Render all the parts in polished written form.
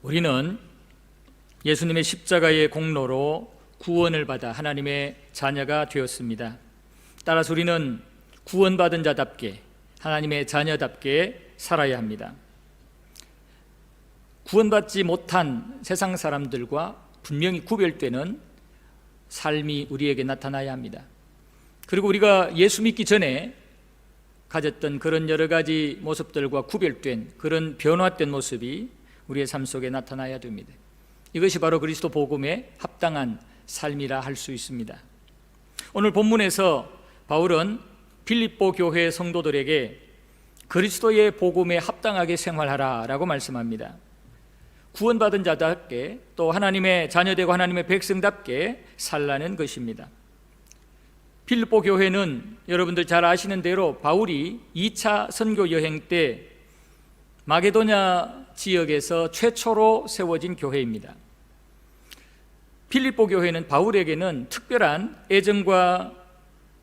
우리는 예수님의 십자가의 공로로 구원을 받아 하나님의 자녀가 되었습니다. 따라서 우리는 구원받은 자답게 하나님의 자녀답게 살아야 합니다. 구원받지 못한 세상 사람들과 분명히 구별되는 삶이 우리에게 나타나야 합니다. 그리고 우리가 예수 믿기 전에 가졌던 그런 여러 가지 모습들과 구별된 그런 변화된 모습이 우리의 삶 속에 나타나야 됩니다. 이것이 바로 그리스도 복음에 합당한 삶이라 할 수 있습니다. 오늘 본문에서 바울은 빌립보 교회 성도들에게 그리스도의 복음에 합당하게 생활하라 라고 말씀합니다. 구원받은 자답게 또 하나님의 자녀되고 하나님의 백성답게 살라는 것입니다. 빌립보 교회는 여러분들 잘 아시는 대로 바울이 2차 선교 여행 때 마게도냐 지역에서 최초로 세워진 교회입니다. 빌립보 교회는 바울에게는 특별한 애정과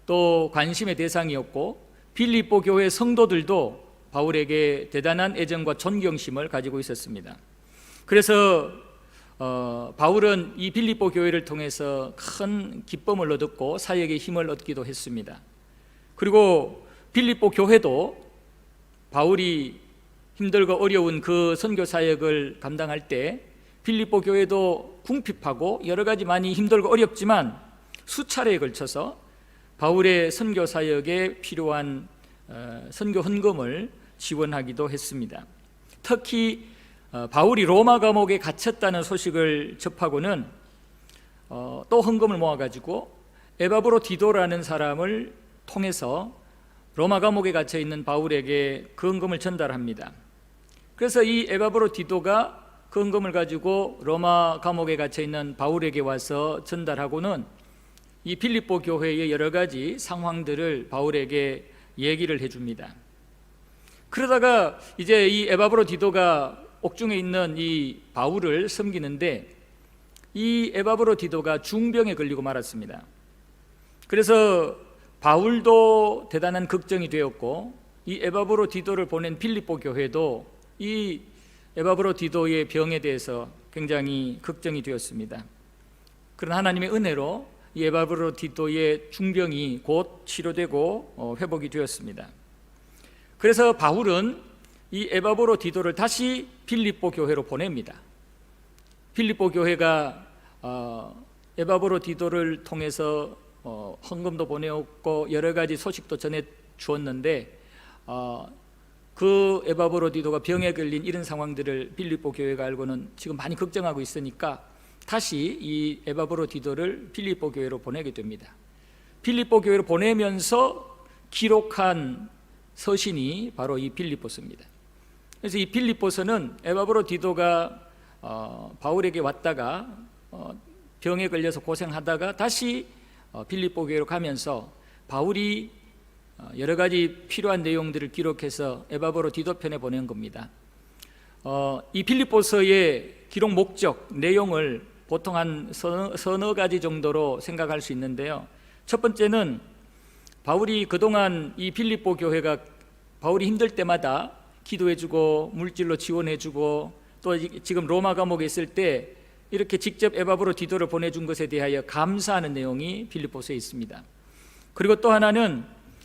또 관심의 대상이었고, 빌립보 교회 성도들도 바울에게 대단한 애정과 존경심을 가지고 있었습니다. 그래서 바울은 이 빌립보 교회를 통해서 큰 기쁨을 얻었고 사역의 힘을 얻기도 했습니다. 그리고 빌립보 교회도 바울이 힘들고 어려운 그 선교 사역을 감당할 때 빌립보 교회도 궁핍하고 여러 가지 많이 힘들고 어렵지만 수차례에 걸쳐서 바울의 선교 사역에 필요한 선교 헌금을 지원하기도 했습니다. 특히 바울이 로마 감옥에 갇혔다는 소식을 접하고는 또 헌금을 모아가지고 에바브로디도라는 사람을 통해서 로마 감옥에 갇혀 있는 바울에게 그 헌금을 전달합니다. 그래서 이 에바브로디도가 그 헌금을 가지고 로마 감옥에 갇혀 있는 바울에게 와서 전달하고는 이 빌립보 교회의 여러 가지 상황들을 바울에게 얘기를 해줍니다. 그러다가 이제 이 에바브로디도가 옥중에 있는 이 바울을 섬기는데 이 에바브로디도가 중병에 걸리고 말았습니다. 그래서 바울도 대단한 걱정이 되었고, 이 에바브로디도를 보낸 빌립보 교회도 이 에바브로디도의 병에 대해서 굉장히 걱정이 되었습니다. 그러나 하나님의 은혜로 이 에바브로디도의 중병이 곧 치료되고 회복이 되었습니다. 그래서 바울은 이 에바브로디도를 다시 빌립보 교회로 보냅니다. 빌립보 교회가 에바브로디도를 통해서 헌금도 보내었고 여러 가지 소식도 전해 주었는데 그 에바브로디도가 병에 걸린 이런 상황들을 빌립보 교회가 알고는 지금 많이 걱정하고 있으니까 다시 이 에바브로디도를 빌립보 교회로 보내게 됩니다. 빌립보 교회로 보내면서 기록한 서신이 바로 이 빌립보서입니다. 그래서 이 빌립보서는 에바브로디도가 바울에게 왔다가 병에 걸려서 고생하다가 다시 빌립보 교회로 가면서 바울이 여러 가지 필요한 내용들을 기록해서 에바브로디도 편에 보낸 겁니다. 이 빌립보서의 기록 목적, 내용을 보통 한 서너 가지 정도로 생각할 수 있는데요. 첫 번째는 바울이 그동안 이 빌립보 교회가 바울이 힘들 때마다 기도해주고 물질로 지원해주고 또 지금 로마 감옥에 있을 때 이렇게 직접 에바브로디도를 보내준 것에 대하여 감사하는 내용이 빌립보서에 있습니다. 그리고 또 하나는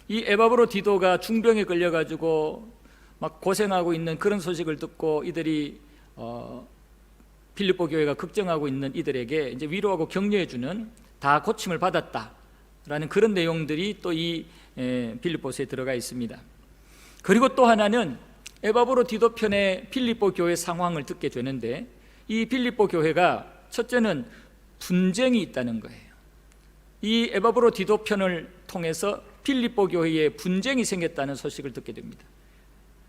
이 에바브로디도가 중병에 걸려가지고 막 고생하고 있는 그런 소식을 듣고 이들이 빌립보 교회가 걱정하고 있는 이들에게 이제 위로하고 격려해주는, 다 고침을 받았다라는 그런 내용들이 또 이 빌립보서에 들어가 있습니다. 그리고 또 하나는 에바브로디도 편의 빌립보 교회 상황을 듣게 되는데, 이 빌립보 교회가 첫째는 분쟁이 있다는 거예요. 이 에바브로디도 편을 통해서 빌립보 교회에 분쟁이 생겼다는 소식을 듣게 됩니다.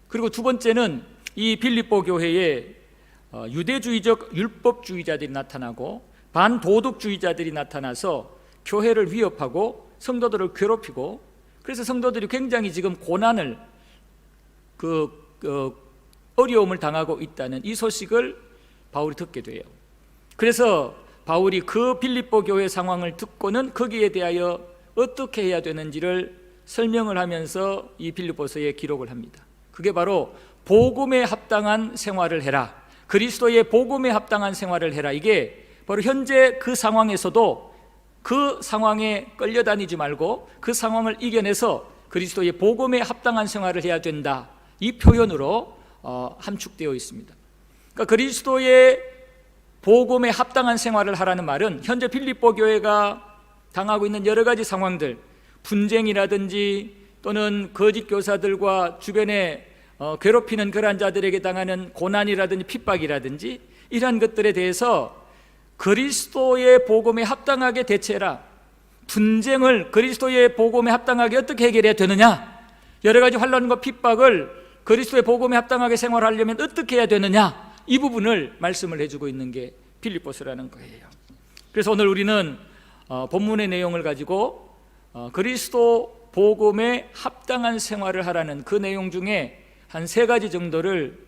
그리고 두 번째는 이 빌립보 교회에 유대주의적 율법주의자들이 나타나고 반도덕주의자들이 나타나서 교회를 위협하고 성도들을 괴롭히고, 그래서 성도들이 굉장히 지금 고난을 어려움을 당하고 있다는 이 소식을 바울이 듣게 돼요. 그래서 바울이 그 빌립보 교회 상황을 듣고는 거기에 대하여 어떻게 해야 되는지를 설명을 하면서 이 빌립보서에 기록을 합니다. 그게 바로 복음에 합당한 생활을 해라, 그리스도의 복음에 합당한 생활을 해라. 이게 바로 현재 그 상황에서도 그 상황에 끌려다니지 말고 그 상황을 이겨내서 그리스도의 복음에 합당한 생활을 해야 된다. 이 표현으로 함축되어 있습니다. 그러니까 그리스도의 복음에 합당한 생활을 하라는 말은 현재 빌립보 교회가 당하고 있는 여러 가지 상황들, 분쟁이라든지 또는 거짓 교사들과 주변에 괴롭히는 그러한 자들에게 당하는 고난이라든지 핍박이라든지 이러한 것들에 대해서 그리스도의 복음에 합당하게 대처해라. 분쟁을 그리스도의 복음에 합당하게 어떻게 해결해야 되느냐, 여러 가지 환난과 핍박을 그리스도의 복음에 합당하게 생활하려면 어떻게 해야 되느냐, 이 부분을 말씀을 해주고 있는 게 빌립보서라는 거예요. 그래서 오늘 우리는 본문의 내용을 가지고 그리스도 복음에 합당한 생활을 하라는 그 내용 중에 한 3가지 정도를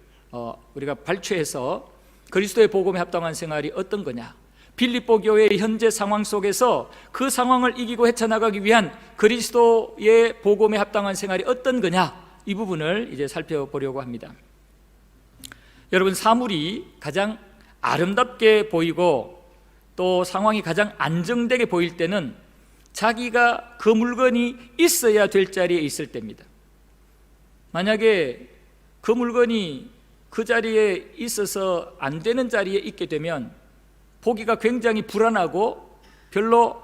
우리가 발췌해서 그리스도의 복음에 합당한 생활이 어떤 거냐, 빌립보 교회의 현재 상황 속에서 그 상황을 이기고 헤쳐나가기 위한 그리스도의 복음에 합당한 생활이 어떤 거냐, 이 부분을 이제 살펴보려고 합니다. 여러분, 사물이 가장 아름답게 보이고 또 상황이 가장 안정되게 보일 때는 자기가 그 물건이 있어야 될 자리에 있을 때입니다. 만약에 그 물건이 그 자리에 있어서 안 되는 자리에 있게 되면 보기가 굉장히 불안하고 별로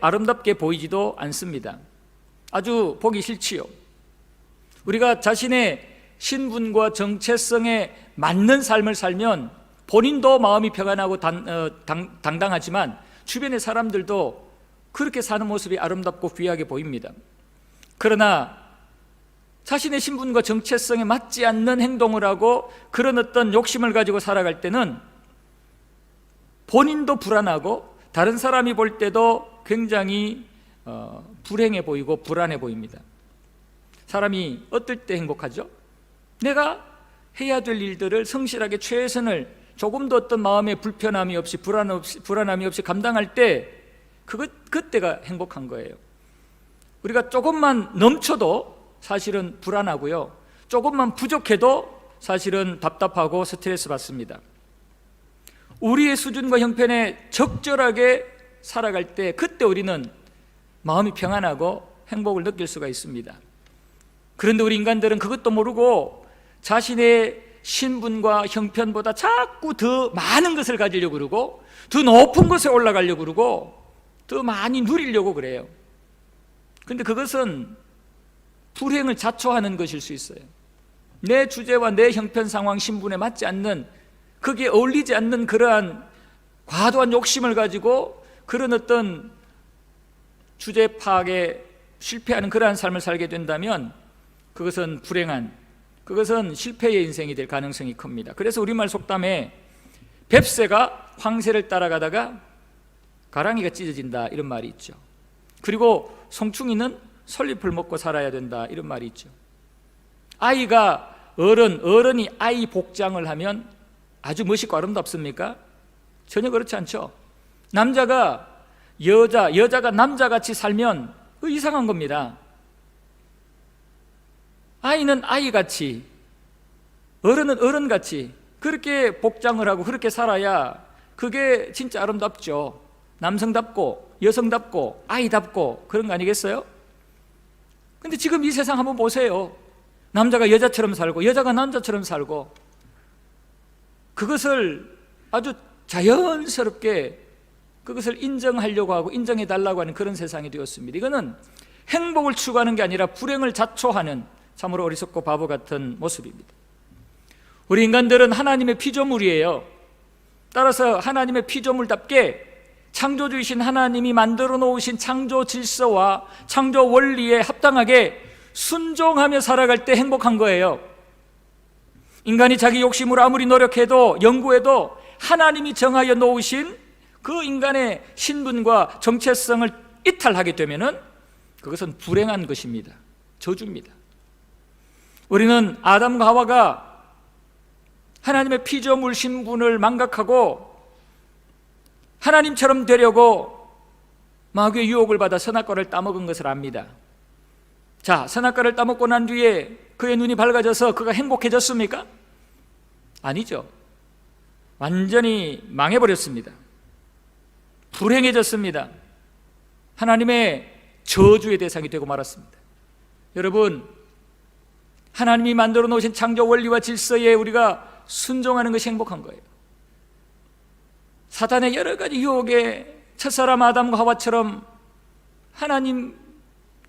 아름답게 보이지도 않습니다. 아주 보기 싫지요. 우리가 자신의 신분과 정체성에 맞는 삶을 살면 본인도 마음이 평안하고 당당하지만 주변의 사람들도 그렇게 사는 모습이 아름답고 귀하게 보입니다. 그러나 자신의 신분과 정체성에 맞지 않는 행동을 하고 그런 어떤 욕심을 가지고 살아갈 때는 본인도 불안하고 다른 사람이 볼 때도 굉장히 불행해 보이고 불안해 보입니다. 사람이 어떨 때 행복하죠? 내가 해야 될 일들을 성실하게 최선을 조금도 어떤 마음의 불편함이 없이 불안함이 없이 감당할 때 그때가 행복한 거예요. 우리가 조금만 넘쳐도 사실은 불안하고요, 조금만 부족해도 사실은 답답하고 스트레스 받습니다. 우리의 수준과 형편에 적절하게 살아갈 때 그때 우리는 마음이 평안하고 행복을 느낄 수가 있습니다. 그런데 우리 인간들은 그것도 모르고 자신의 신분과 형편보다 자꾸 더 많은 것을 가지려고 그러고 더 높은 곳에 올라가려고 그러고 더 많이 누리려고 그래요. 그런데 그것은 불행을 자초하는 것일 수 있어요. 내 주제와 내 형편 상황 신분에 맞지 않는, 거기에 어울리지 않는 그러한 과도한 욕심을 가지고 그런 어떤 주제 파악에 실패하는 그러한 삶을 살게 된다면 그것은 그것은 실패의 인생이 될 가능성이 큽니다. 그래서 우리말 속담에 뱁새가 황새를 따라가다가 가랑이가 찢어진다, 이런 말이 있죠. 그리고 송충이는 솔잎을 먹고 살아야 된다, 이런 말이 있죠. 아이가 어른이 아이 복장을 하면 아주 멋있고 아름답습니까? 전혀 그렇지 않죠. 남자가 여자가 남자같이 살면 이상한 겁니다. 아이는 아이같이, 어른은 어른같이 그렇게 복장을 하고 그렇게 살아야 그게 진짜 아름답죠. 남성답고 여성답고 아이답고 그런 거 아니겠어요? 근데 지금 이 세상 한번 보세요. 남자가 여자처럼 살고 여자가 남자처럼 살고 그것을 아주 자연스럽게 그것을 인정하려고 하고 인정해달라고 하는 그런 세상이 되었습니다. 이거는 행복을 추구하는 게 아니라 불행을 자초하는 참으로 어리석고 바보 같은 모습입니다. 우리 인간들은 하나님의 피조물이에요. 따라서 하나님의 피조물답게 창조주이신 하나님이 만들어 놓으신 창조 질서와 창조 원리에 합당하게 순종하며 살아갈 때 행복한 거예요. 인간이 자기 욕심으로 아무리 노력해도 연구해도 하나님이 정하여 놓으신 그 인간의 신분과 정체성을 이탈하게 되면은 그것은 불행한 것입니다. 저주입니다. 우리는 아담과 하와가 하나님의 피조물 신분을 망각하고 하나님처럼 되려고 마귀의 유혹을 받아 선악과를 따먹은 것을 압니다. 자, 선악과를 따먹고 난 뒤에 그의 눈이 밝아져서 그가 행복해졌습니까? 아니죠. 완전히 망해버렸습니다. 불행해졌습니다. 하나님의 저주의 대상이 되고 말았습니다. 여러분, 하나님이 만들어 놓으신 창조 원리와 질서에 우리가 순종하는 것이 행복한 거예요. 사탄의 여러 가지 유혹에 첫사람 아담과 하와처럼 하나님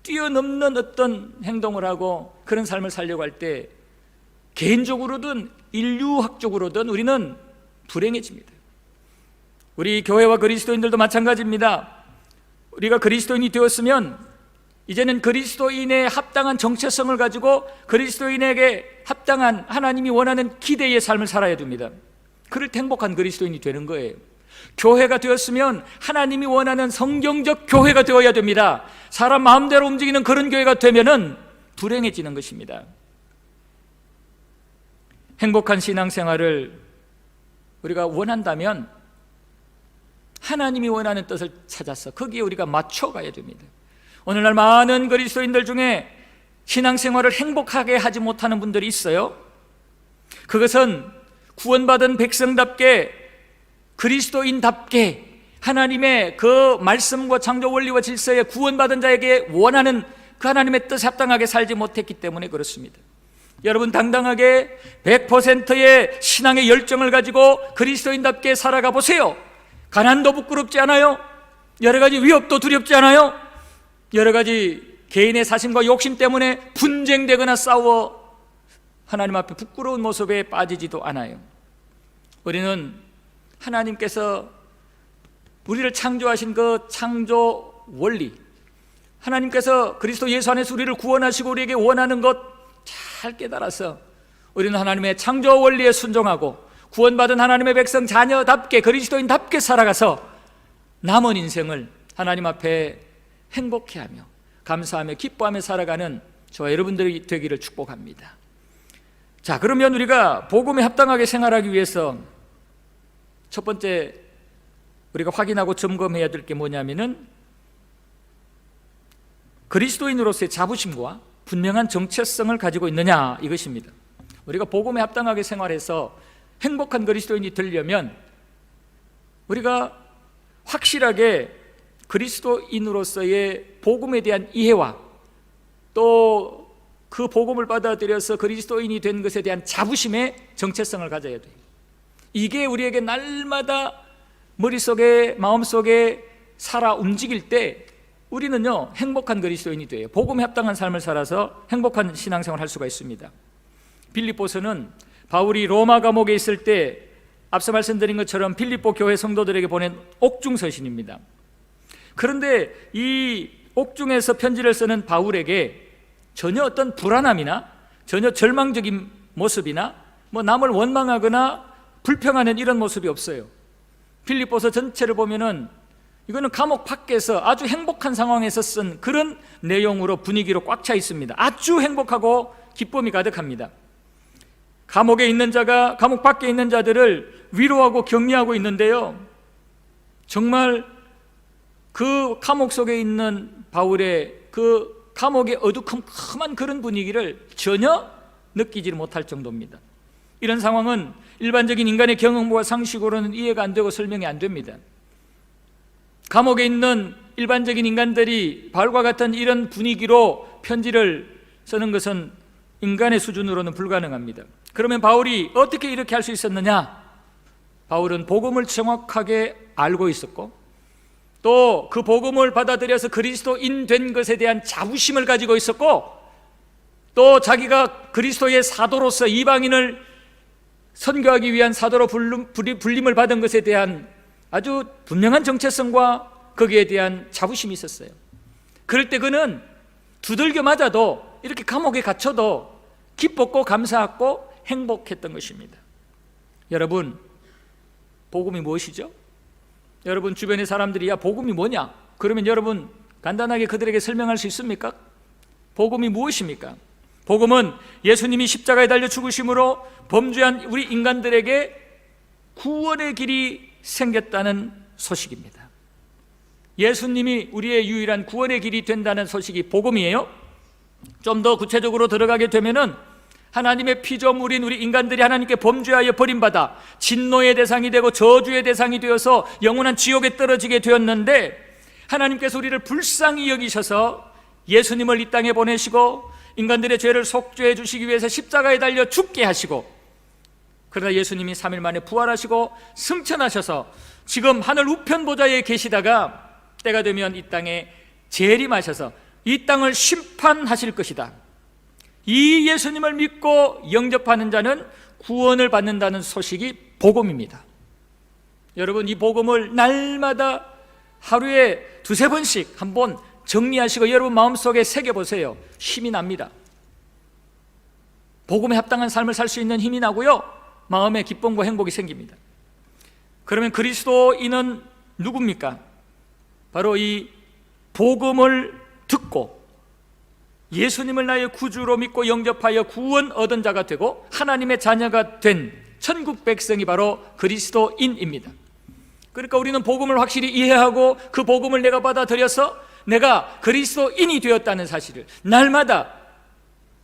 뛰어넘는 어떤 행동을 하고 그런 삶을 살려고 할 때 개인적으로든 인류학적으로든 우리는 불행해집니다. 우리 교회와 그리스도인들도 마찬가지입니다. 우리가 그리스도인이 되었으면 이제는 그리스도인의 합당한 정체성을 가지고 그리스도인에게 합당한 하나님이 원하는 기대의 삶을 살아야 됩니다. 그럴 때 행복한 그리스도인이 되는 거예요. 교회가 되었으면 하나님이 원하는 성경적 교회가 되어야 됩니다. 사람 마음대로 움직이는 그런 교회가 되면은 불행해지는 것입니다. 행복한 신앙생활을 우리가 원한다면 하나님이 원하는 뜻을 찾아서 거기에 우리가 맞춰가야 됩니다. 오늘날 많은 그리스도인들 중에 신앙생활을 행복하게 하지 못하는 분들이 있어요. 그것은 구원받은 백성답게 그리스도인답게 하나님의 그 말씀과 창조 원리와 질서에 구원받은 자에게 원하는 그 하나님의 뜻에 합당하게 살지 못했기 때문에 그렇습니다. 여러분, 당당하게 100%의 신앙의 열정을 가지고 그리스도인답게 살아가 보세요. 가난도 부끄럽지 않아요. 여러 가지 위협도 두렵지 않아요. 여러 가지 개인의 사심과 욕심 때문에 분쟁되거나 싸워 하나님 앞에 부끄러운 모습에 빠지지도 않아요. 우리는 하나님께서 우리를 창조하신 그 창조 원리, 하나님께서 그리스도 예수 안에서 우리를 구원하시고 우리에게 원하는 것 잘 깨달아서 우리는 하나님의 창조 원리에 순종하고 구원받은 하나님의 백성 자녀답게 그리스도인답게 살아가서 남은 인생을 하나님 앞에 행복해하며 감사하며 기뻐하며 살아가는 저와 여러분들이 되기를 축복합니다. 자, 그러면 우리가 복음에 합당하게 생활하기 위해서 첫 번째 우리가 확인하고 점검해야 될 게 뭐냐면은 그리스도인으로서의 자부심과 분명한 정체성을 가지고 있느냐, 이것입니다. 우리가 복음에 합당하게 생활해서 행복한 그리스도인이 되려면 우리가 확실하게 그리스도인으로서의 복음에 대한 이해와 또 그 복음을 받아들여서 그리스도인이 된 것에 대한 자부심의 정체성을 가져야 돼요. 이게 우리에게 날마다 머릿속에 마음속에 살아 움직일 때 우리는요 행복한 그리스도인이 돼요. 복음에 합당한 삶을 살아서 행복한 신앙생활을 할 수가 있습니다. 빌립보서는 바울이 로마 감옥에 있을 때 앞서 말씀드린 것처럼 빌립보 교회 성도들에게 보낸 옥중서신입니다. 그런데 이 옥중에서 편지를 쓰는 바울에게 전혀 어떤 불안함이나 전혀 절망적인 모습이나 뭐 남을 원망하거나 불평하는 이런 모습이 없어요. 빌립보서 전체를 보면은 이거는 감옥 밖에서 아주 행복한 상황에서 쓴 그런 내용으로 분위기로 꽉 차 있습니다. 아주 행복하고 기쁨이 가득합니다. 감옥에 있는 자가 감옥 밖에 있는 자들을 위로하고 격려하고 있는데요, 정말 그 감옥 속에 있는 바울의 그 감옥의 어두컴컴한 그런 분위기를 전혀 느끼지 못할 정도입니다. 이런 상황은 일반적인 인간의 경험과 상식으로는 이해가 안 되고 설명이 안 됩니다. 감옥에 있는 일반적인 인간들이 바울과 같은 이런 분위기로 편지를 쓰는 것은 인간의 수준으로는 불가능합니다. 그러면 바울이 어떻게 이렇게 할 수 있었느냐? 바울은 복음을 정확하게 알고 있었고 또 그 복음을 받아들여서 그리스도인 된 것에 대한 자부심을 가지고 있었고 또 자기가 그리스도의 사도로서 이방인을 선교하기 위한 사도로 불림을 받은 것에 대한 아주 분명한 정체성과 거기에 대한 자부심이 있었어요. 그럴 때 그는 두들겨 맞아도 이렇게 감옥에 갇혀도 기뻤고 감사하고 행복했던 것입니다. 여러분, 복음이 무엇이죠? 여러분 주변의 사람들이 야 복음이 뭐냐? 그러면 여러분 간단하게 그들에게 설명할 수 있습니까? 복음이 무엇입니까? 복음은 예수님이 십자가에 달려 죽으심으로 범죄한 우리 인간들에게 구원의 길이 생겼다는 소식입니다. 예수님이 우리의 유일한 구원의 길이 된다는 소식이 복음이에요. 좀 더 구체적으로 들어가게 되면은 하나님의 피조물인 우리 인간들이 하나님께 범죄하여 버림받아 진노의 대상이 되고 저주의 대상이 되어서 영원한 지옥에 떨어지게 되었는데, 하나님께서 우리를 불쌍히 여기셔서 예수님을 이 땅에 보내시고 인간들의 죄를 속죄해 주시기 위해서 십자가에 달려 죽게 하시고, 그러다 예수님이 3일 만에 부활하시고 승천하셔서 지금 하늘 우편 보좌에 계시다가 때가 되면 이 땅에 재림하셔서 이 땅을 심판하실 것이다. 이 예수님을 믿고 영접하는 자는 구원을 받는다는 소식이 복음입니다. 여러분, 이 복음을 날마다 하루에 두세 번씩 한번 정리하시고 여러분 마음속에 새겨보세요. 힘이 납니다. 복음에 합당한 삶을 살 수 있는 힘이 나고요, 마음에 기쁨과 행복이 생깁니다. 그러면 그리스도인은 누굽니까? 바로 이 복음을 듣고 예수님을 나의 구주로 믿고 영접하여 구원 얻은 자가 되고 하나님의 자녀가 된 천국 백성이 바로 그리스도인입니다. 그러니까 우리는 복음을 확실히 이해하고 그 복음을 내가 받아들여서 내가 그리스도인이 되었다는 사실을 날마다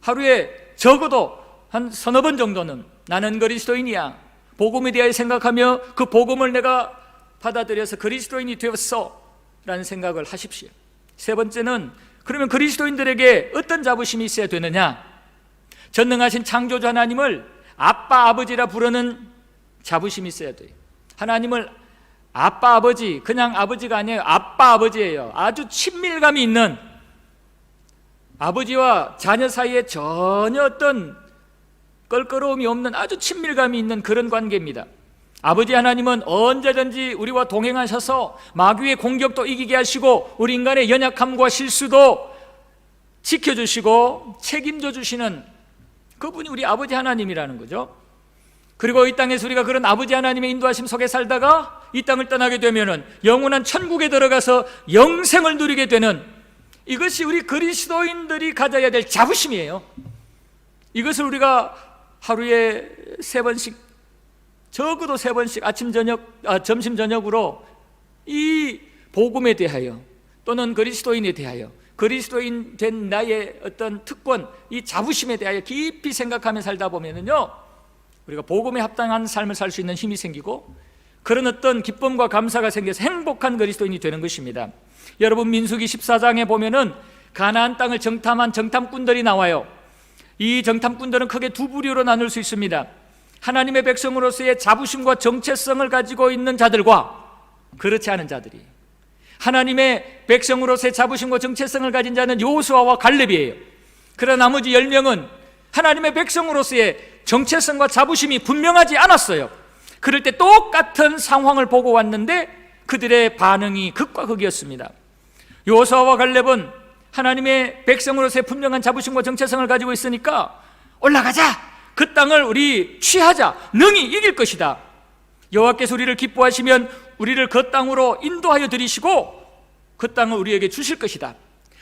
하루에 적어도 한 서너 번 정도는 나는 그리스도인이야, 복음에 대하여 생각하며 그 복음을 내가 받아들여서 그리스도인이 되었어 라는 생각을 하십시오. 세 번째는, 그러면 그리스도인들에게 어떤 자부심이 있어야 되느냐? 전능하신 창조주 하나님을 아빠 아버지라 부르는 자부심이 있어야 돼요. 하나님을 아빠 아버지, 그냥 아버지가 아니에요. 아빠 아버지예요. 아주 친밀감이 있는, 아버지와 자녀 사이에 전혀 어떤 껄끄러움이 없는 아주 친밀감이 있는 그런 관계입니다. 아버지 하나님은 언제든지 우리와 동행하셔서 마귀의 공격도 이기게 하시고 우리 인간의 연약함과 실수도 지켜주시고 책임져 주시는 그분이 우리 아버지 하나님이라는 거죠. 그리고 이 땅에서 우리가 그런 아버지 하나님의 인도하심 속에 살다가 이 땅을 떠나게 되면은 영원한 천국에 들어가서 영생을 누리게 되는, 이것이 우리 그리스도인들이 가져야 될 자부심이에요. 이것을 우리가 하루에 세 번씩, 적어도 세 번씩 아침 저녁 점심 저녁으로 이 복음에 대하여 또는 그리스도인에 대하여, 그리스도인 된 나의 어떤 특권, 이 자부심에 대하여 깊이 생각하며 살다 보면은요, 우리가 복음에 합당한 삶을 살 수 있는 힘이 생기고 그런 어떤 기쁨과 감사가 생겨서 행복한 그리스도인이 되는 것입니다. 여러분, 민수기 14장에 보면은 가나안 땅을 정탐한 정탐꾼들이 나와요. 이 정탐꾼들은 크게 두 부류로 나눌 수 있습니다. 하나님의 백성으로서의 자부심과 정체성을 가지고 있는 자들과 그렇지 않은 자들이. 하나님의 백성으로서의 자부심과 정체성을 가진 자는 여호수아와 갈렙이에요. 그러나 나머지 10명은 하나님의 백성으로서의 정체성과 자부심이 분명하지 않았어요. 그럴 때 똑같은 상황을 보고 왔는데 그들의 반응이 극과 극이었습니다. 여호수아와 갈렙은 하나님의 백성으로서의 분명한 자부심과 정체성을 가지고 있으니까 올라가자, 그 땅을 우리 취하자, 능히 이길 것이다, 여호와께서 우리를 기뻐하시면 우리를 그 땅으로 인도하여 들이시고 그 땅을 우리에게 주실 것이다,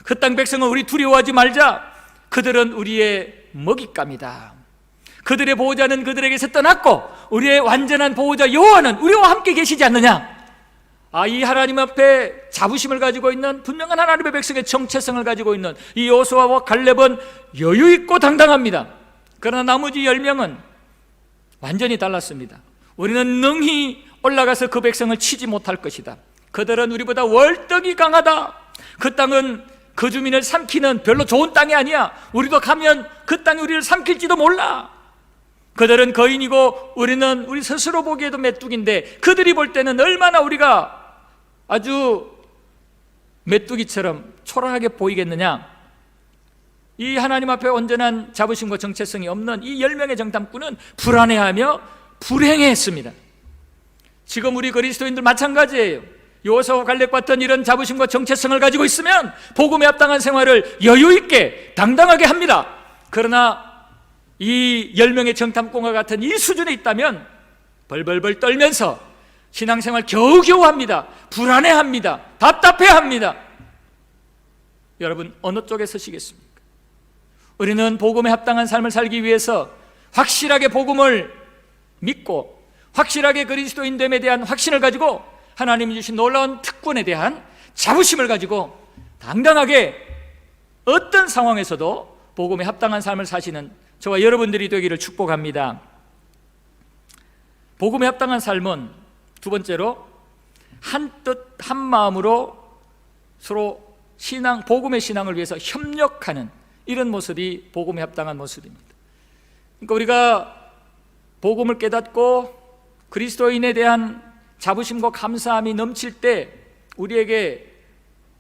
그 땅 백성은 우리 두려워하지 말자, 그들은 우리의 먹잇감이다, 그들의 보호자는 그들에게서 떠났고 우리의 완전한 보호자 여호와는 우리와 함께 계시지 않느냐. 이 하나님 앞에 자부심을 가지고 있는, 분명한 하나님의 백성의 정체성을 가지고 있는 이 여호수아와 갈렙은 여유 있고 당당합니다. 그러나 나머지 10명은 완전히 달랐습니다. 우리는 능히 올라가서 그 백성을 치지 못할 것이다, 그들은 우리보다 월등히 강하다, 그 땅은 그 주민을 삼키는 별로 좋은 땅이 아니야, 우리도 가면 그 땅이 우리를 삼킬지도 몰라, 그들은 거인이고 우리는 우리 스스로 보기에도 메뚜기인데 그들이 볼 때는 얼마나 우리가 아주 메뚜기처럼 초라하게 보이겠느냐. 이 하나님 앞에 온전한 자부심과 정체성이 없는 이 10명의 정탐꾼은 불안해하며 불행해했습니다. 지금 우리 그리스도인들 마찬가지예요. 여호수아와 갈렙 같은 이런 자부심과 정체성을 가지고 있으면 복음에 합당한 생활을 여유 있게 당당하게 합니다. 그러나 이 10명의 정탐꾼과 같은 이 수준에 있다면 벌벌벌 떨면서 신앙생활 겨우겨우 합니다. 불안해합니다. 답답해합니다. 여러분, 어느 쪽에 서시겠습니까? 우리는 복음에 합당한 삶을 살기 위해서 확실하게 복음을 믿고 확실하게 그리스도인됨에 대한 확신을 가지고 하나님이 주신 놀라운 특권에 대한 자부심을 가지고 당당하게 어떤 상황에서도 복음에 합당한 삶을 사시는 저와 여러분들이 되기를 축복합니다. 복음에 합당한 삶은 두 번째로 한뜻 한마음으로 서로 복음의 신앙을 위해서 협력하는 이런 모습이 복음에 합당한 모습입니다. 그러니까 우리가 복음을 깨닫고 그리스도인에 대한 자부심과 감사함이 넘칠 때 우리에게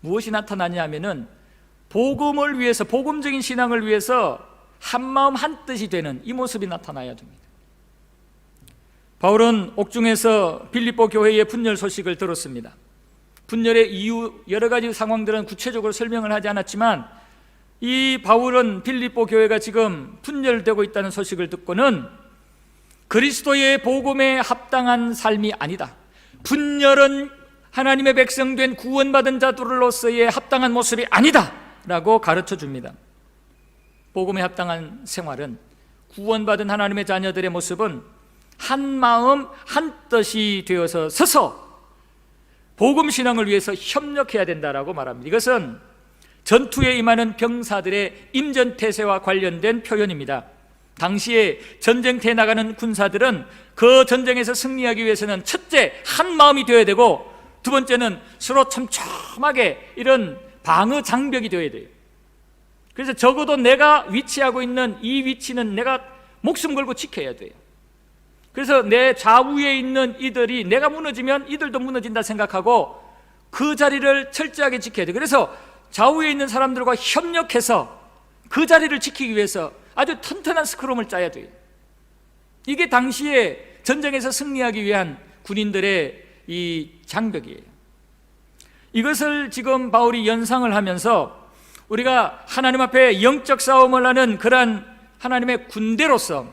무엇이 나타나냐 하면은 복음을 위해서, 복음적인 신앙을 위해서 한마음 한뜻이 되는 이 모습이 나타나야 됩니다. 바울은 옥중에서 빌립보 교회의 분열 소식을 들었습니다. 분열의 이유, 여러 가지 상황들은 구체적으로 설명을 하지 않았지만 이 바울은 빌립보 교회가 지금 분열되고 있다는 소식을 듣고는 그리스도의 복음에 합당한 삶이 아니다, 분열은 하나님의 백성된 구원받은 자들로서의 합당한 모습이 아니다 라고 가르쳐 줍니다. 복음에 합당한 생활은, 구원받은 하나님의 자녀들의 모습은 한 마음 한 뜻이 되어서 서서 복음 신앙을 위해서 협력해야 된다라고 말합니다. 이것은 전투에 임하는 병사들의 임전태세와 관련된 표현입니다. 당시에 전쟁터에 나가는 군사들은 그 전쟁에서 승리하기 위해서는 첫째 한 마음이 되어야 되고, 두 번째는 서로 촘촘하게 이런 방어 장벽이 되어야 돼요. 그래서 적어도 내가 위치하고 있는 이 위치는 내가 목숨 걸고 지켜야 돼요. 그래서 내 좌우에 있는 이들이 내가 무너지면 이들도 무너진다 생각하고 그 자리를 철저하게 지켜야 돼요. 그래서 좌우에 있는 사람들과 협력해서 그 자리를 지키기 위해서 아주 튼튼한 스크럼을 짜야 돼요. 이게 당시에 전쟁에서 승리하기 위한 군인들의 이 장벽이에요. 이것을 지금 바울이 연상을 하면서 우리가 하나님 앞에 영적 싸움을 하는 그러한 하나님의 군대로서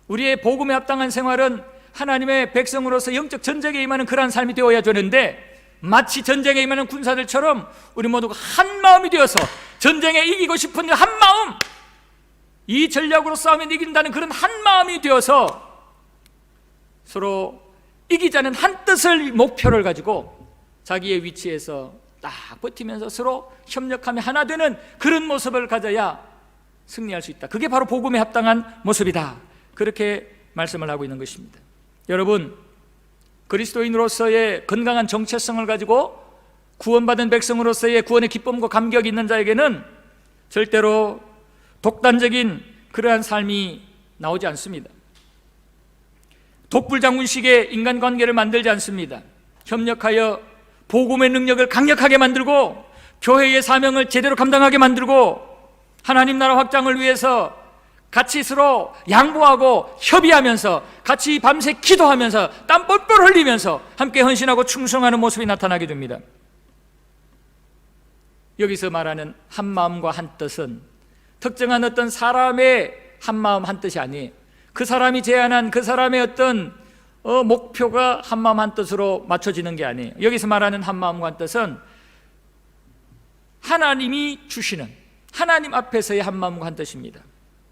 우리의 복음에 합당한 생활은 하나님의 백성으로서 영적 전쟁에 임하는 그러한 삶이 되어야 되는데, 마치 전쟁에 임하는 군사들처럼 우리 모두가 한 마음이 되어서 전쟁에 이기고 싶은 한 마음, 이 전략으로 싸우면 이긴다는 그런 한 마음이 되어서 서로 이기자는 한 뜻을, 목표를 가지고 자기의 위치에서 딱 버티면서 서로 협력하며 하나 되는 그런 모습을 가져야 승리할 수 있다. 그게 바로 복음에 합당한 모습이다. 그렇게 말씀을 하고 있는 것입니다. 여러분, 그리스도인으로서의 건강한 정체성을 가지고 구원받은 백성으로서의 구원의 기쁨과 감격이 있는 자에게는 절대로 독단적인 그러한 삶이 나오지 않습니다. 독불장군식의 인간관계를 만들지 않습니다. 협력하여 복음의 능력을 강력하게 만들고 교회의 사명을 제대로 감당하게 만들고 하나님 나라 확장을 위해서 같이 서로 양보하고 협의하면서 같이 밤새 기도하면서 땀 뻘뻘 흘리면서 함께 헌신하고 충성하는 모습이 나타나게 됩니다. 여기서 말하는 한 마음과 한 뜻은 특정한 어떤 사람의 한 마음 한 뜻이 아니에요. 그 사람이 제안한 그 사람의 어떤 목표가 한 마음 한 뜻으로 맞춰지는 게 아니에요. 여기서 말하는 한 마음과 한 뜻은 하나님이 주시는, 하나님 앞에서의 한 마음과 한 뜻입니다.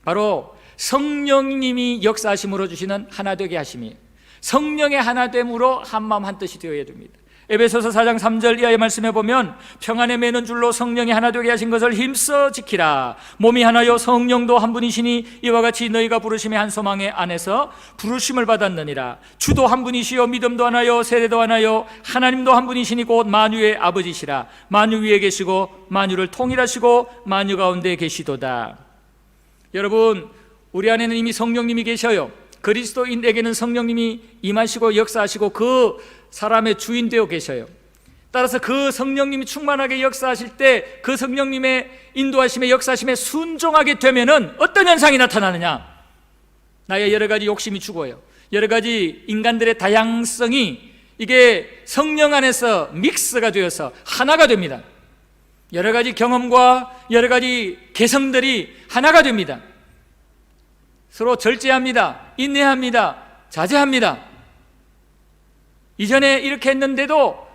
바로 성령님이 역사하심으로 주시는 하나 되게 하심이에요. 성령의 하나됨으로 한 마음 한 뜻이 되어야 됩니다. 에베소서 4장 3절 이하의 말씀에 보면 평안에 매는 줄로 성령이 하나 되게 하신 것을 힘써 지키라. 몸이 하나요 성령도 한 분이시니 이와 같이 너희가 부르심의 한 소망의 안에서 부르심을 받았느니라. 주도 한 분이시요 믿음도 하나요 세례도 하나요 하나님도 한 분이시니 곧 만유의 아버지시라. 만유 위에 계시고 만유를 통일하시고 만유 가운데 계시도다. 여러분, 우리 안에는 이미 성령님이 계셔요. 그리스도인에게는 성령님이 임하시고 역사하시고 그 사람의 주인 되어 계셔요. 따라서 그 성령님이 충만하게 역사하실 때 그 성령님의 인도하심에 역사하심에 순종하게 되면은 어떤 현상이 나타나느냐? 나의 여러 가지 욕심이 죽어요. 여러 가지 인간들의 다양성이 이게 성령 안에서 믹스가 되어서 하나가 됩니다. 여러 가지 경험과 여러 가지 개성들이 하나가 됩니다. 서로 절제합니다. 인내합니다. 자제합니다. 이전에 이렇게 했는데도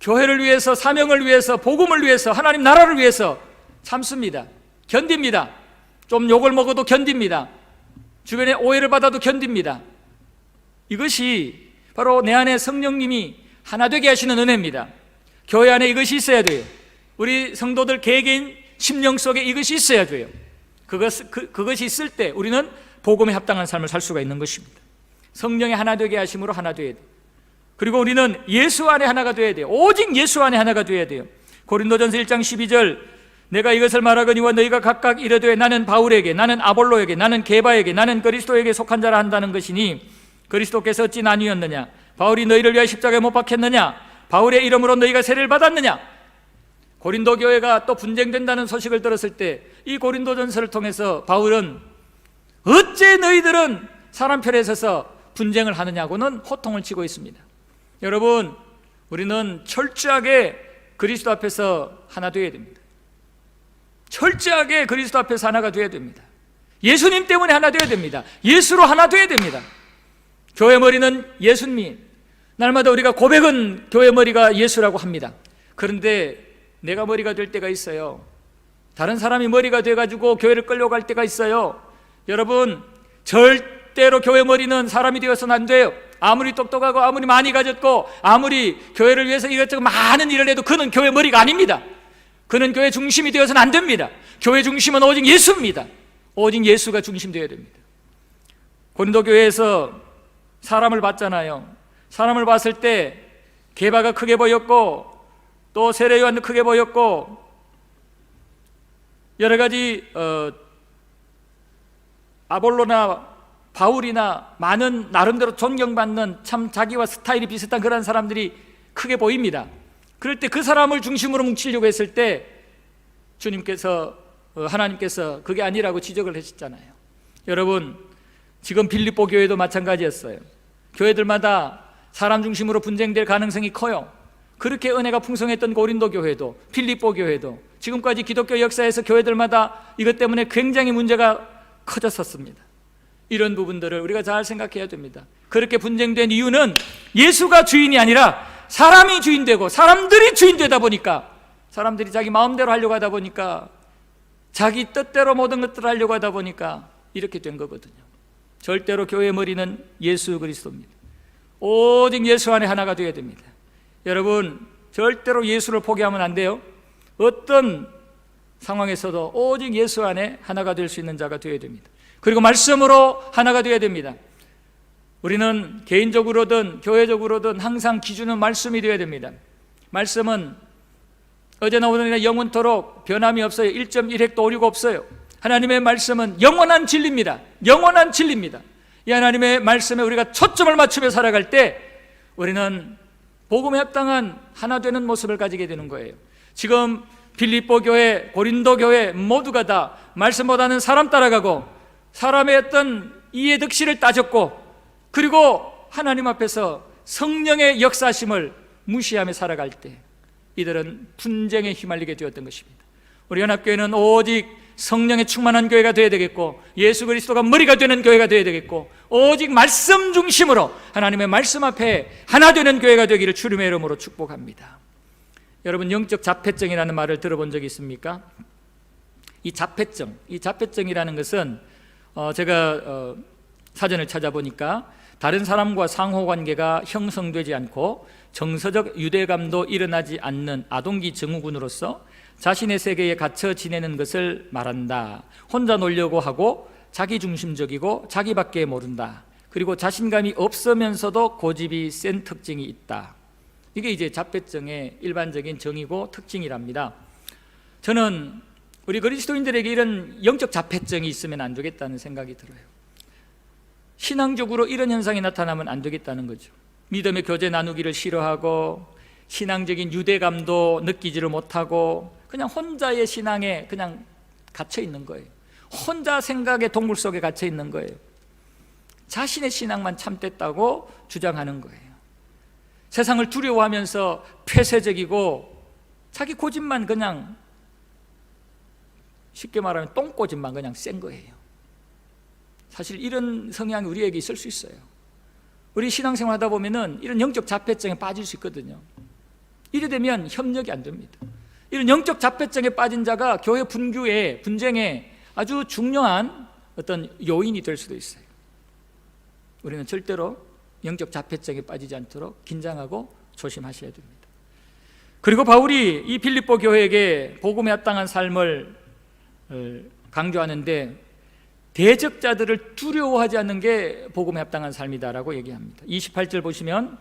교회를 위해서, 사명을 위해서, 복음을 위해서, 하나님 나라를 위해서 참습니다. 견딥니다. 좀 욕을 먹어도 견딥니다. 주변에 오해를 받아도 견딥니다. 이것이 바로 내 안에 성령님이 하나 되게 하시는 은혜입니다. 교회 안에 이것이 있어야 돼요. 우리 성도들 개개인 심령 속에 이것이 있어야 돼요. 그것이 있을 때 우리는 복음에 합당한 삶을 살 수가 있는 것입니다. 성령의 하나 되게 하심으로 하나 되어야 돼요. 그리고 우리는 예수 안에 하나가 되어야 돼요. 오직 예수 안에 하나가 되어야 돼요. 고린도전서 1장 12절, 내가 이것을 말하거니와 너희가 각각 이르되 나는 바울에게, 나는 아볼로에게, 나는 게바에게, 나는 그리스도에게 속한 자라 한다는 것이니 그리스도께서 어찌 나뉘었느냐? 바울이 너희를 위하여 십자가에 못 박혔느냐? 바울의 이름으로 너희가 세례를 받았느냐? 고린도 교회가 또 분쟁된다는 소식을 들었을 때 이 고린도전서를 통해서 바울은 어째 너희들은 사람 편에 서서 분쟁을 하느냐고는 호통을 치고 있습니다. 여러분, 우리는 철저하게 그리스도 앞에서 하나 되어야 됩니다. 철저하게 그리스도 앞에서 하나가 되어야 됩니다. 예수님 때문에 하나 되어야 됩니다. 예수로 하나 되어야 됩니다. 교회 머리는 예수님. 날마다 우리가 고백은 교회 머리가 예수라고 합니다. 그런데 내가 머리가 될 때가 있어요. 다른 사람이 머리가 돼가지고 교회를 끌려갈 때가 있어요. 여러분, 절대로 교회 머리는 사람이 되어서는 안 돼요. 아무리 똑똑하고 아무리 많이 가졌고 아무리 교회를 위해서 이것저것 많은 일을 해도 그는 교회 머리가 아닙니다. 그는 교회 중심이 되어서는 안 됩니다. 교회 중심은 오직 예수입니다. 오직 예수가 중심 되어야 됩니다. 고린도 교회에서 사람을 봤잖아요. 사람을 봤을 때 게바가 크게 보였고 또 세례 요한도 크게 보였고 여러 가지 아볼로나 바울이나 많은 나름대로 존경받는 참 자기와 스타일이 비슷한 그런 사람들이 크게 보입니다. 그럴 때 그 사람을 중심으로 뭉치려고 했을 때 주님께서 하나님께서 그게 아니라고 지적을 하셨잖아요. 여러분, 지금 빌립보 교회도 마찬가지였어요. 교회들마다 사람 중심으로 분쟁될 가능성이 커요. 그렇게 은혜가 풍성했던 고린도 교회도 빌립보 교회도 지금까지 기독교 역사에서 교회들마다 이것 때문에 굉장히 문제가 커졌었습니다. 이런 부분들을 우리가 잘 생각해야 됩니다. 그렇게 분쟁된 이유는 예수가 주인이 아니라 사람이 주인되고 사람들이 주인되다 보니까, 사람들이 자기 마음대로 하려고 하다 보니까, 자기 뜻대로 모든 것들을 하려고 하다 보니까 이렇게 된 거거든요. 절대로 교회의 머리는 예수 그리스도입니다. 오직 예수 안에 하나가 되어야 됩니다. 여러분, 절대로 예수를 포기하면 안 돼요. 어떤 상황에서도 오직 예수 안에 하나가 될 수 있는 자가 되어야 됩니다. 그리고 말씀으로 하나가 되어야 됩니다. 우리는 개인적으로든 교회적으로든 항상 기준은 말씀이 되어야 됩니다. 말씀은 어제나 오늘이나 영원토록 변함이 없어요. 1.1획도 오류가 없어요. 하나님의 말씀은 영원한 진리입니다. 영원한 진리입니다. 이 하나님의 말씀에 우리가 초점을 맞추며 살아갈 때 우리는 복음에 합당한 하나 되는 모습을 가지게 되는 거예요. 지금 빌립보 교회, 고린도 교회 모두가 다 말씀보다는 사람 따라가고 사람의 어떤 이해 득실을 따졌고, 그리고 하나님 앞에서 성령의 역사심을 무시하며 살아갈 때 이들은 분쟁에 휘말리게 되었던 것입니다. 우리 연합교회는 오직 성령에 충만한 교회가 되어야 되겠고, 예수 그리스도가 머리가 되는 교회가 되어야 되겠고, 오직 말씀 중심으로 하나님의 말씀 앞에 하나 되는 교회가 되기를 주님의 이름으로 축복합니다. 여러분, 영적 자폐증이라는 말을 들어본 적이 있습니까? 이 자폐증이라는 것은 제가 사전을 찾아보니까 다른 사람과 상호관계가 형성되지 않고 정서적 유대감도 일어나지 않는 아동기 증후군으로서 자신의 세계에 갇혀 지내는 것을 말한다. 혼자 놀려고 하고 자기중심적이고 자기밖에 모른다. 그리고 자신감이 없으면서도 고집이 센 특징이 있다. 이게 이제 자폐증의 일반적인 정의고 특징이랍니다. 저는 우리 그리스도인들에게 이런 영적 자폐증이 있으면 안 되겠다는 생각이 들어요. 신앙적으로 이런 현상이 나타나면 안 되겠다는 거죠. 믿음의 교제 나누기를 싫어하고 신앙적인 유대감도 느끼지를 못하고 그냥 혼자의 신앙에 그냥 갇혀 있는 거예요. 혼자 생각의 동굴 속에 갇혀 있는 거예요. 자신의 신앙만 참됐다고 주장하는 거예요. 세상을 두려워하면서 폐쇄적이고 자기 고집만 그냥, 쉽게 말하면 똥꼬집만 그냥 센 거예요. 사실 이런 성향이 우리에게 있을 수 있어요. 우리 신앙생활 하다 보면은 이런 영적 자폐증에 빠질 수 있거든요. 이래 되면 협력이 안 됩니다. 이런 영적 자폐증에 빠진 자가 교회 분규에, 분쟁에 아주 중요한 어떤 요인이 될 수도 있어요. 우리는 절대로 영적 자폐증에 빠지지 않도록 긴장하고 조심하셔야 됩니다. 그리고 바울이 이 빌립보 교회에게 복음에 합당한 삶을 강조하는데 대적자들을 두려워하지 않는 게 복음에 합당한 삶이다라고 얘기합니다. 28절 보시면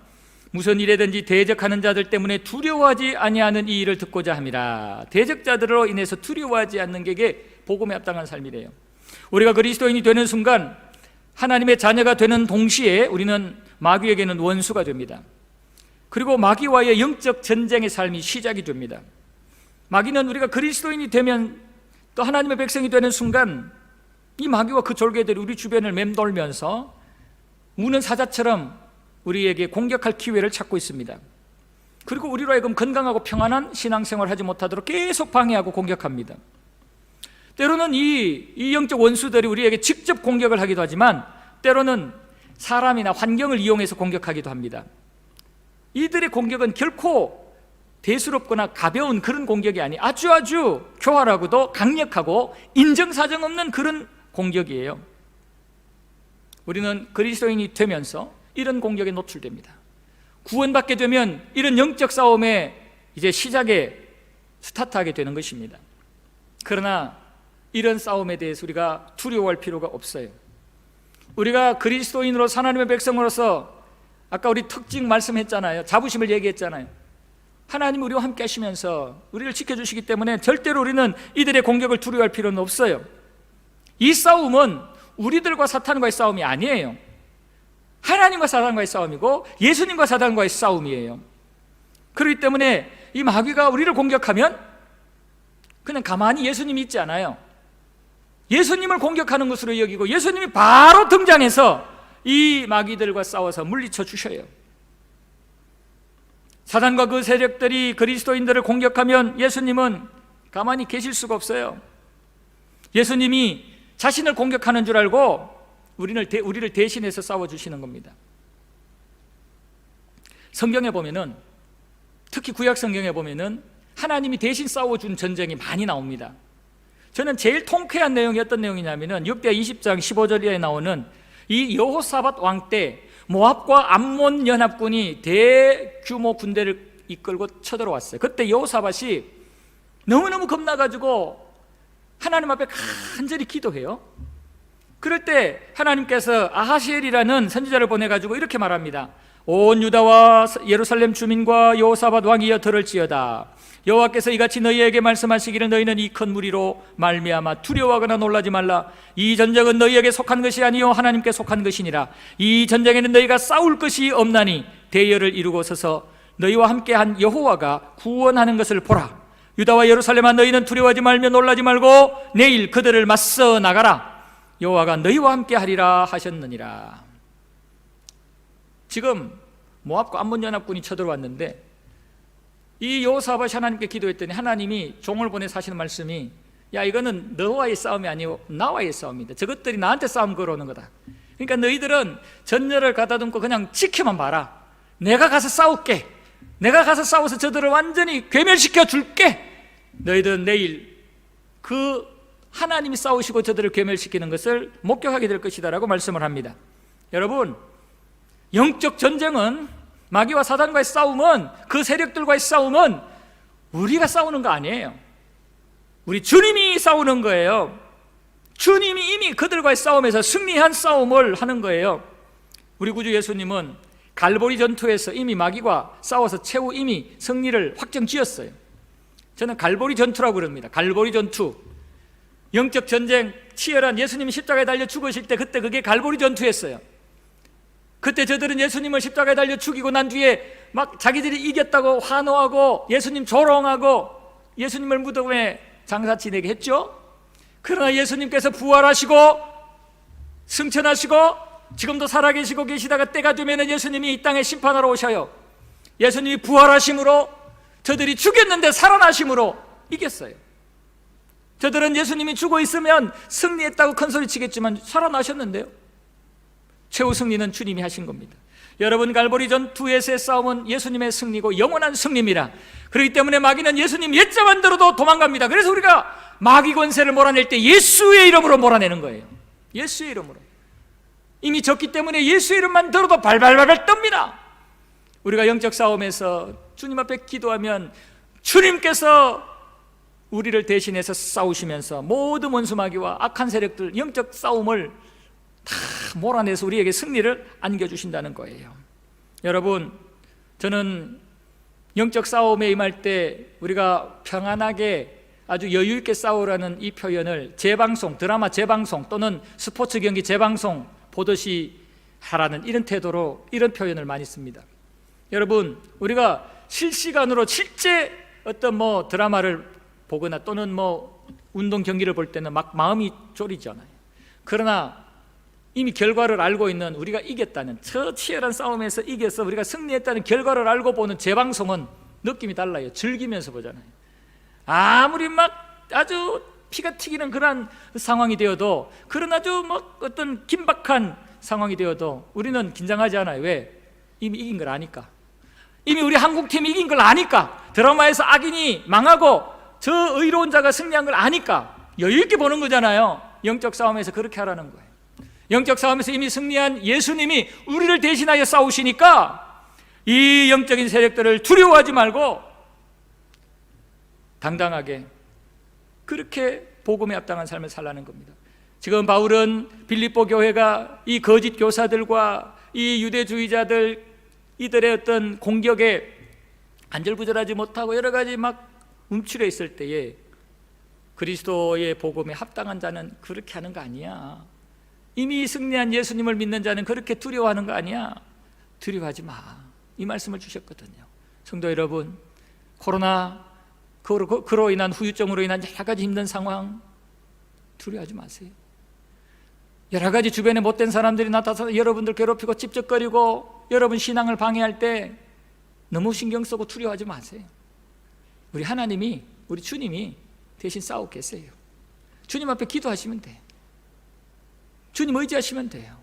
무슨 일에든지 대적하는 자들 때문에 두려워하지 아니하는 이 일을 듣고자 함이라. 대적자들로 인해서 두려워하지 않는 게 복음에 합당한 삶이래요. 우리가 그리스도인이 되는 순간 하나님의 자녀가 되는 동시에 우리는 마귀에게는 원수가 됩니다. 그리고 마귀와의 영적 전쟁의 삶이 시작이 됩니다. 마귀는 우리가 그리스도인이 되면 또 하나님의 백성이 되는 순간 이 마귀와 그 졸개들이 우리 주변을 맴돌면서 우는 사자처럼 우리에게 공격할 기회를 찾고 있습니다. 그리고 우리로 하여금 건강하고 평안한 신앙생활을 하지 못하도록 계속 방해하고 공격합니다. 때로는 이 영적 원수들이 우리에게 직접 공격을 하기도 하지만 때로는 사람이나 환경을 이용해서 공격하기도 합니다. 이들의 공격은 결코 대수롭거나 가벼운 그런 공격이 아니 아주 교활하고도 강력하고 인정사정 없는 그런 공격이에요. 우리는 그리스도인이 되면서 이런 공격에 노출됩니다. 구원받게 되면 이런 영적 싸움의 이제 시작에 스타트하게 되는 것입니다. 그러나 이런 싸움에 대해서 우리가 두려워할 필요가 없어요. 우리가 그리스도인으로 하나님의 백성으로서 아까 우리 특징 말씀했잖아요. 자부심을 얘기했잖아요. 하나님 우리와 함께 하시면서 우리를 지켜주시기 때문에 절대로 우리는 이들의 공격을 두려워할 필요는 없어요. 이 싸움은 우리들과 사탄과의 싸움이 아니에요. 하나님과 사탄과의 싸움이고 예수님과 사탄과의 싸움이에요. 그렇기 때문에 이 마귀가 우리를 공격하면 그냥 가만히 예수님이 있지 않아요. 예수님을 공격하는 것으로 여기고 예수님이 바로 등장해서 이 마귀들과 싸워서 물리쳐 주셔요. 사탄과 그 세력들이 그리스도인들을 공격하면 예수님은 가만히 계실 수가 없어요. 예수님이 자신을 공격하는 줄 알고 우리를 대신해서 싸워주시는 겁니다. 성경에 보면은, 특히 구약 성경에 보면은 하나님이 대신 싸워준 전쟁이 많이 나옵니다. 저는 제일 통쾌한 내용이 어떤 내용이냐면은 역대하 20장 15절에 나오는 이 여호사밧 왕 때 모압과 암몬 연합군이 대규모 군대를 이끌고 쳐들어왔어요. 그때 여호사밧이 너무너무 겁나가지고 하나님 앞에 간절히 기도해요. 그럴 때 하나님께서 아하시엘이라는 선지자를 보내가지고 이렇게 말합니다. 온 유다와 예루살렘 주민과 여호사밧 왕이여 들을지어다. 여호와께서 이같이 너희에게 말씀하시기를 너희는 이 큰 무리로 말미암아 두려워하거나 놀라지 말라. 이 전쟁은 너희에게 속한 것이 아니요 하나님께 속한 것이니라. 이 전쟁에는 너희가 싸울 것이 없나니 대열을 이루고 서서 너희와 함께한 여호와가 구원하는 것을 보라. 유다와 예루살렘아 너희는 두려워하지 말며 놀라지 말고 내일 그들을 맞서 나가라. 여호와가 너희와 함께하리라 하셨느니라. 지금 모압과 암몬 연합군이 쳐들어왔는데 이 여호사밧이 하나님께 기도했더니 하나님이 종을 보내서 하시는 말씀이 야 이거는 너와의 싸움이 아니고 나와의 싸움이다. 저것들이 나한테 싸움 걸어오는 거다. 그러니까 너희들은 전열을 가다듬고 그냥 지켜만 봐라. 내가 가서 싸울게. 내가 가서 싸워서 저들을 완전히 괴멸시켜 줄게. 너희들은 내일 그 하나님이 싸우시고 저들을 괴멸시키는 것을 목격하게 될 것이다 라고 말씀을 합니다. 여러분, 영적 전쟁은, 마귀와 사단과의 싸움은, 그 세력들과의 싸움은 우리가 싸우는 거 아니에요. 우리 주님이 싸우는 거예요. 주님이 이미 그들과의 싸움에서 승리한 싸움을 하는 거예요. 우리 구주 예수님은 갈보리 전투에서 이미 마귀와 싸워서 최후 이미 승리를 확정지었어요. 저는 갈보리 전투라고 그럽니다. 갈보리 전투, 영적 전쟁 치열한, 예수님이 십자가에 달려 죽으실 때 그때 그게 갈보리 전투였어요. 그때 저들은 예수님을 십자가에 달려 죽이고 난 뒤에 막 자기들이 이겼다고 환호하고 예수님 조롱하고 예수님을 무덤에 장사 지내게 했죠. 그러나 예수님께서 부활하시고 승천하시고 지금도 살아계시고 계시다가 때가 되면 예수님이 이 땅에 심판하러 오셔요. 예수님이 부활하심으로 저들이 죽였는데 살아나심으로 이겼어요. 저들은 예수님이 죽어 있으면 승리했다고 큰소리 치겠지만 살아나셨는데요. 최후 승리는 주님이 하신 겁니다. 여러분, 갈보리 전투에서의 싸움은 예수님의 승리고 영원한 승리입니다. 그렇기 때문에 마귀는 예수님 옛자만 들어도 도망갑니다. 그래서 우리가 마귀 권세를 몰아낼 때 예수의 이름으로 몰아내는 거예요. 예수의 이름으로. 이미 졌기 때문에 예수의 이름만 들어도 발발발발 떱니다. 우리가 영적 싸움에서 주님 앞에 기도하면 주님께서 우리를 대신해서 싸우시면서 모든 원수마귀와 악한 세력들 영적 싸움을 다 몰아내서 우리에게 승리를 안겨주신다는 거예요. 여러분, 저는 영적 싸움에 임할 때 우리가 평안하게 아주 여유 있게 싸우라는 이 표현을 재방송, 드라마 재방송 또는 스포츠 경기 재방송 보듯이 하라는 이런 태도로 이런 표현을 많이 씁니다. 여러분, 우리가 실시간으로 실제 어떤 드라마를 보거나 또는 운동 경기를 볼 때는 막 마음이 졸이잖아요. 그러나 이미 결과를 알고 있는 우리가 이겼다는, 저 치열한 싸움에서 이겨서 우리가 승리했다는 결과를 알고 보는 재방송은 느낌이 달라요. 즐기면서 보잖아요. 아무리 막 아주 피가 튀기는 그런 상황이 되어도, 그런 아주 어떤 긴박한 상황이 되어도 우리는 긴장하지 않아요. 왜? 이미 이긴 걸 아니까. 이미 우리 한국팀이 이긴 걸 아니까. 드라마에서 악인이 망하고 저 의로운 자가 승리한 걸 아니까 여유 있게 보는 거잖아요. 영적 싸움에서 그렇게 하라는 거예요. 영적 싸움에서 이미 승리한 예수님이 우리를 대신하여 싸우시니까 이 영적인 세력들을 두려워하지 말고 당당하게 그렇게 복음에 합당한 삶을 살라는 겁니다. 지금 바울은 빌립보 교회가 이 거짓 교사들과 이 유대주의자들 이들의 어떤 공격에 안절부절하지 못하고 여러 가지 막 움츠려 있을 때에 그리스도의 복음에 합당한 자는 그렇게 하는 거 아니야. 이미 승리한 예수님을 믿는 자는 그렇게 두려워하는 거 아니야. 두려워하지 마. 이 말씀을 주셨거든요. 성도 여러분, 코로나 그로 인한 후유증으로 인한 여러 가지 힘든 상황 두려워하지 마세요. 여러 가지 주변에 못된 사람들이 나타나서 여러분들 괴롭히고 찝쩍거리고 여러분 신앙을 방해할 때 너무 신경 쓰고 두려워하지 마세요. 우리 하나님이, 우리 주님이 대신 싸우고 계세요. 주님 앞에 기도하시면 돼요. 주님 의지하시면 돼요.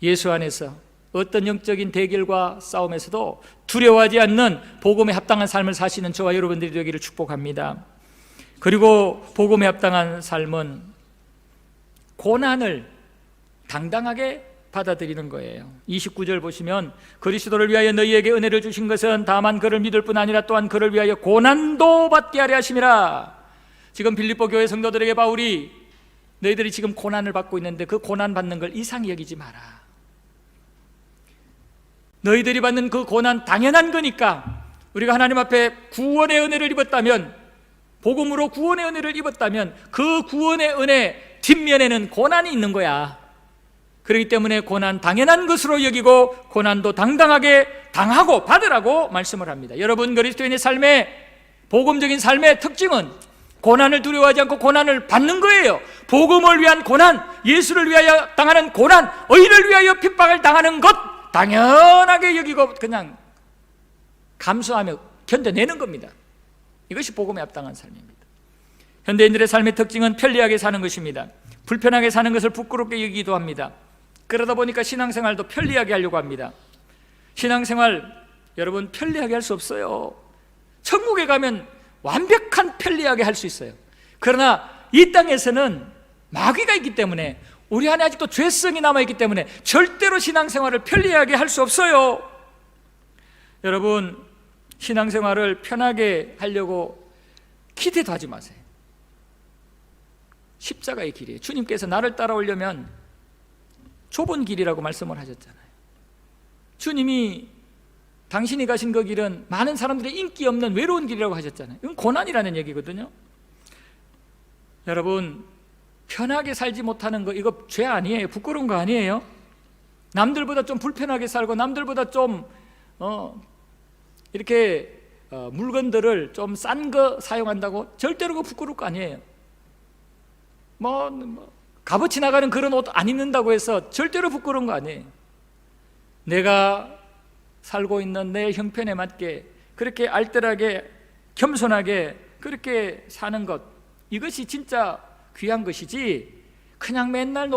예수 안에서 어떤 영적인 대결과 싸움에서도 두려워하지 않는 복음에 합당한 삶을 사시는 저와 여러분들이 되기를 축복합니다. 그리고 복음에 합당한 삶은 고난을 당당하게 받아들이는 거예요. 29절 보시면 그리스도를 위하여 너희에게 은혜를 주신 것은 다만 그를 믿을 뿐 아니라 또한 그를 위하여 고난도 받게 하려 하심이라. 지금 빌립보 교회 성도들에게 바울이 너희들이 지금 고난을 받고 있는데 그 고난 받는 걸 이상히 여기지 마라. 너희들이 받는 그 고난 당연한 거니까. 우리가 하나님 앞에 구원의 은혜를 입었다면, 복음으로 구원의 은혜를 입었다면 그 구원의 은혜 뒷면에는 고난이 있는 거야. 그렇기 때문에 고난 당연한 것으로 여기고 고난도 당당하게 당하고 받으라고 말씀을 합니다. 여러분, 그리스도인의 삶의 복음적인 삶의 특징은 고난을 두려워하지 않고 고난을 받는 거예요. 복음을 위한 고난, 예수를 위하여 당하는 고난, 의를 위하여 핍박을 당하는 것 당연하게 여기고 그냥 감수하며 견뎌내는 겁니다. 이것이 복음에 합당한 삶입니다. 현대인들의 삶의 특징은 편리하게 사는 것입니다. 불편하게 사는 것을 부끄럽게 여기기도 합니다. 그러다 보니까 신앙생활도 편리하게 하려고 합니다. 신앙생활 여러분 편리하게 할 수 없어요. 천국에 가면 완벽한 편리하게 할 수 있어요. 그러나 이 땅에서는 마귀가 있기 때문에, 우리 안에 아직도 죄성이 남아있기 때문에 절대로 신앙생활을 편리하게 할 수 없어요. 여러분, 신앙생활을 편하게 하려고 기대도 하지 마세요. 십자가의 길이에요. 주님께서 나를 따라오려면 좁은 길이라고 말씀을 하셨잖아요. 주님이 당신이 가신 그 길은 많은 사람들의 인기 없는 외로운 길이라고 하셨잖아요. 이건 고난이라는 얘기거든요. 여러분, 편하게 살지 못하는 거 이거 죄 아니에요. 부끄러운 거 아니에요. 남들보다 좀 불편하게 살고 남들보다 좀 이렇게 물건들을 좀 싼 거 사용한다고 절대로 그거 부끄러울 거 아니에요. 값어치 나가는 그런 옷 안 입는다고 해서 절대로 부끄러운 거 아니에요. 내가 살고 있는 내 형편에 맞게 그렇게 알뜰하게 겸손하게 그렇게 사는 것, 이것이 진짜 귀한 것이지, 그냥 맨날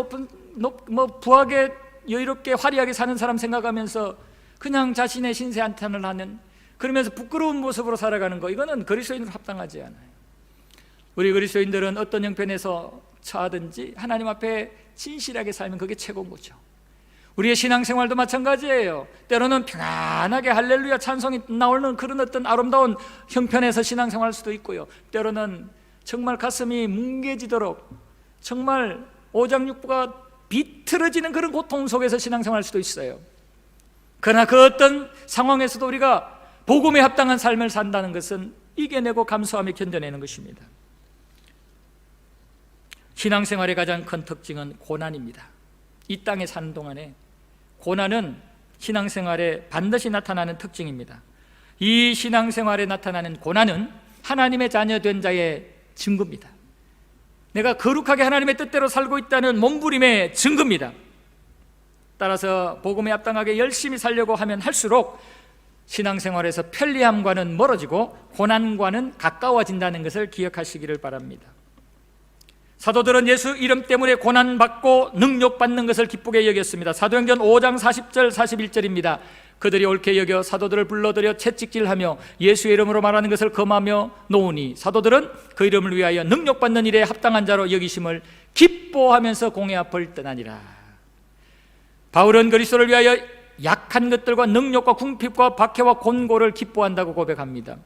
부하게 여유롭게 화려하게 사는 사람 생각하면서 그냥 자신의 신세 한탄을 하는, 그러면서 부끄러운 모습으로 살아가는 거, 이거는 그리스도인으로 합당하지 않아요. 우리 그리스도인들은 어떤 형편에서 처하든지 하나님 앞에 진실하게 살면 그게 최고인 거죠. 우리의 신앙생활도 마찬가지예요. 때로는 평안하게 할렐루야 찬송이 나오는 그런 어떤 아름다운 형편에서 신앙생활할 수도 있고요, 때로는 정말 가슴이 뭉개지도록 정말 오장육부가 비틀어지는 그런 고통 속에서 신앙생활할 수도 있어요. 그러나 그 어떤 상황에서도 우리가 복음에 합당한 삶을 산다는 것은 이겨내고 감수하며 견뎌내는 것입니다. 신앙생활의 가장 큰 특징은 고난입니다. 이 땅에 사는 동안에 고난은 신앙생활에 반드시 나타나는 특징입니다. 이 신앙생활에 나타나는 고난은 하나님의 자녀 된 자의 증거입니다. 내가 거룩하게 하나님의 뜻대로 살고 있다는 몸부림의 증거입니다. 따라서 복음에 합당하게 열심히 살려고 하면 할수록 신앙생활에서 편리함과는 멀어지고 고난과는 가까워진다는 것을 기억하시기를 바랍니다. 사도들은 예수 이름 때문에 고난받고 능력받는 것을 기쁘게 여겼습니다. 사도행전 5장 40절 41절입니다. 그들이 옳게 여겨 사도들을 불러들여 채찍질하며 예수의 이름으로 말하는 것을 금하며 놓으니 사도들은 그 이름을 위하여 능력받는 일에 합당한 자로 여기심을 기뻐하면서 공회 앞을 떠나니라. 바울은 그리스도를 위하여 약한 것들과 능력과 궁핍과 박해와 곤고를 기뻐한다고 고백합니다.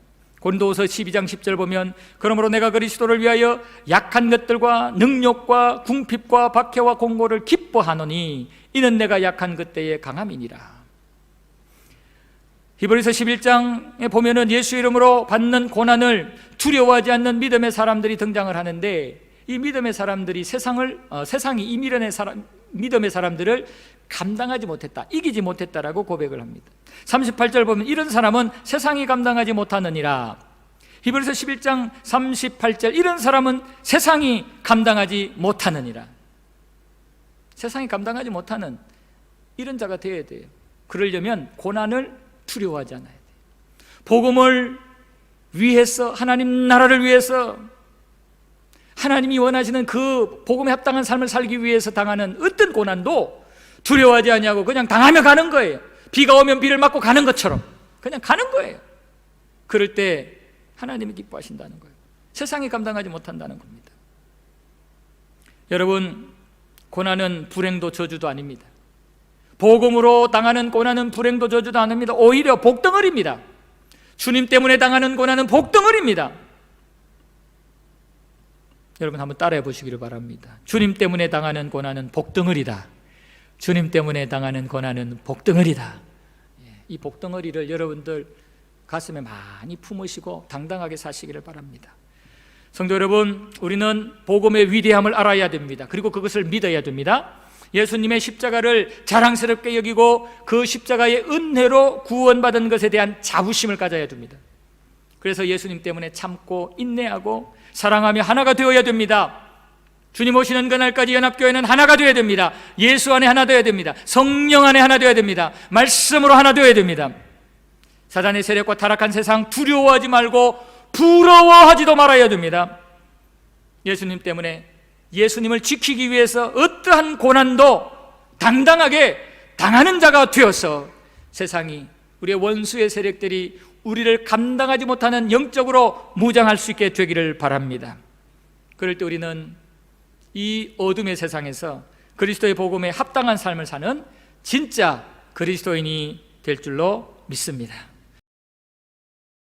고린도후서 12장 10절 보면 그러므로 내가 그리스도를 위하여 약한 것들과 능력과 궁핍과 박해와 곤고를 기뻐하노니 이는 내가 약한 그때의 강함이니라. 히브리서 11장에 보면은 예수 이름으로 받는 고난을 두려워하지 않는 믿음의 사람들이 등장을 하는데, 이 믿음의 사람들이 세상이 이 믿음의 사람들을 감당하지 못했다, 이기지 못했다라고 고백을 합니다. 38절 보면 이런 사람은 세상이 감당하지 못하느니라. 히브리서 11장 38절, 이런 사람은 세상이 감당하지 못하느니라. 세상이 감당하지 못하는 이런 자가 되어야 돼요. 그러려면 고난을 두려워하지 않아야 돼요. 복음을 위해서, 하나님 나라를 위해서, 하나님이 원하시는 그 복음에 합당한 삶을 살기 위해서 당하는 어떤 고난도 두려워하지 않냐고 그냥 당하며 가는 거예요. 비가 오면 비를 맞고 가는 것처럼 그냥 가는 거예요. 그럴 때 하나님이 기뻐하신다는 거예요. 세상이 감당하지 못한다는 겁니다. 여러분, 고난은 불행도 저주도 아닙니다. 복음으로 당하는 고난은 불행도 저주도 아닙니다. 오히려 복덩어리입니다. 주님 때문에 당하는 고난은 복덩어리입니다. 여러분 한번 따라해 보시기를 바랍니다. 주님 때문에 당하는 고난은 복덩어리다. 주님 때문에 당하는 고난은 복덩어리다. 이 복덩어리를 여러분들 가슴에 많이 품으시고 당당하게 사시기를 바랍니다. 성도 여러분, 우리는 복음의 위대함을 알아야 됩니다. 그리고 그것을 믿어야 됩니다. 예수님의 십자가를 자랑스럽게 여기고 그 십자가의 은혜로 구원받은 것에 대한 자부심을 가져야 됩니다. 그래서 예수님 때문에 참고 인내하고 사랑하며 하나가 되어야 됩니다. 주님 오시는 그날까지 연합교회는 하나가 되어야 됩니다. 예수 안에 하나 되어야 됩니다. 성령 안에 하나 되어야 됩니다. 말씀으로 하나 되어야 됩니다. 사단의 세력과 타락한 세상 두려워하지 말고 부러워하지도 말아야 됩니다. 예수님 때문에, 예수님을 지키기 위해서 어떠한 고난도 당당하게 당하는 자가 되어서 세상이, 우리의 원수의 세력들이 우리를 감당하지 못하는 영적으로 무장할 수 있게 되기를 바랍니다. 그럴 때 우리는 이 어둠의 세상에서 그리스도의 복음에 합당한 삶을 사는 진짜 그리스도인이 될 줄로 믿습니다.